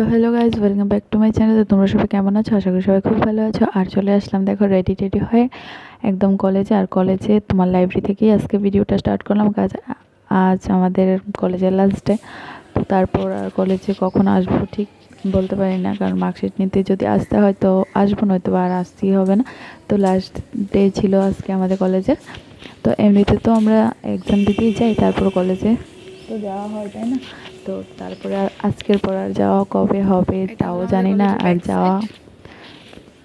তো hello guys, welcome back to my channel. তো তোমরা সবাই কেমন আছো? আশা করি সবাই খুব ভালো আছো। আর চলে আসলাম দেখো রেডি টেডি হয়ে একদম কলেজে। আর কলেজে তোমার লাইব্রেরি থেকেই আজকে ভিডিওটা স্টার্ট করলাম। আজ আমাদের কলেজের লাস্ট ডে। তো তারপর আর কলেজে কখন আসবো ঠিক বলতে পারি না, কারণ মার্কশিট নিতে যদি আসতে হয় তো আসবো, নয়তো আর আসতেই হবে না। তো লাস্ট ডে ছিল আজকে আমাদের কলেজের। তো এমনিতে তো আমরা এক্সাম দিতেই যাই, তারপর কলেজে তো যাওয়া হয়, তাই না? তো তারপরে আর আজকের পর আর যাওয়া কবে হবে তাও জানি না, আর যাওয়া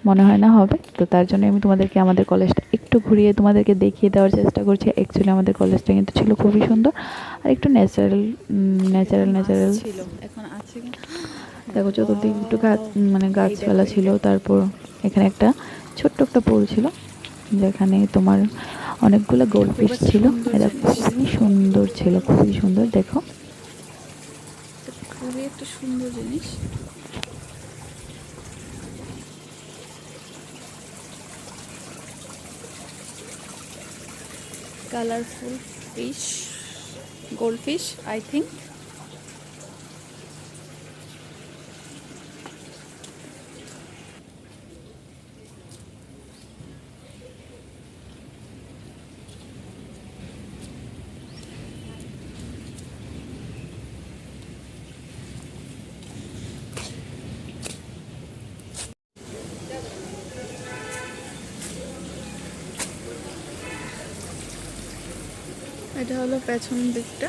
মনে হয় না হবে। তো তার জন্য আমি তোমাদেরকে আমাদের কলেজটা একটু ঘুরিয়ে তোমাদেরকে দেখিয়ে দেওয়ার চেষ্টা করছি। অ্যাকচুয়ালি আমাদের কলেজটা কিন্তু ছিল খুবই সুন্দর আর একটু ন্যাচারাল ছিল, এখন আছে। দেখো চতুর্দিকে একটু মানে গাছপালা ছিল। তারপর এখানে একটা ছোট্ট একটা পুল ছিল, যেখানে তোমার অনেকগুলো গোল্ডফিশ ছিল। এটা খুবই সুন্দর ছিল, খুবই সুন্দর। দেখো খুবই একটা সুন্দর জিনিস। Colourful fish, goldfish I think. এটা হলো পেছনের দিকটা।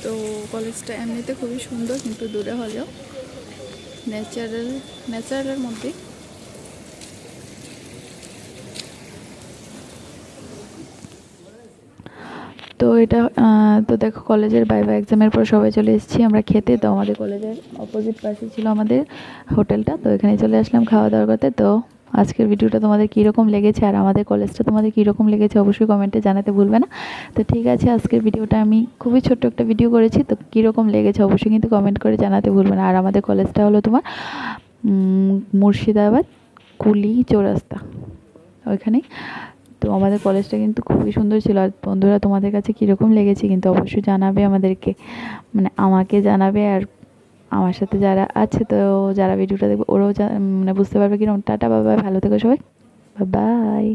তো কলেজটা এমনিতে খুবই সুন্দর, কিন্তু দূরে হলেও ন্যাচারালের মধ্যে। তো এটা তো দেখো কলেজের ভাইভা এক্সামের পর সবাই চলে এসেছি আমরা খেতে। তো আমাদের কলেজের অপোজিট পাশে ছিল আমাদের হোটেলটা, তো এখানে চলে আসলাম খাওয়া দাওয়া করতে। তো আজকের ভিডিওটা তোমাদের কীরকম লেগেছে আর আমাদের কলেজটা তোমাদের কীরকম লেগেছে অবশ্যই কমেন্টে জানাতে ভুলবে না। তো ঠিক আছে, আজকের ভিডিওটা আমি খুবই ছোট্ট একটা ভিডিও করেছি। তো কীরকম লেগেছে অবশ্যই কিন্তু কমেন্ট করে জানাতে ভুলবে না। আর আমাদের কলেজটা হলো তোমার মুর্শিদাবাদ কুলি চৌরাস্তা, ওইখানেই। তো আমাদের কলেজটা কিন্তু খুবই সুন্দর ছিল। আর বন্ধুরা, তোমাদের কাছে কীরকম লেগেছে কিন্তু অবশ্যই জানাবে আমাদেরকে, মানে আমাকে জানাবে। আর আমার সাথে যারা আছে, তো যারা ভিডিওটা দেখবে ওরাও মানে বুঝতে পারবে কিরকম। টাটা, বাই বাই, ভালো থেকো সবাই, বাই বাই।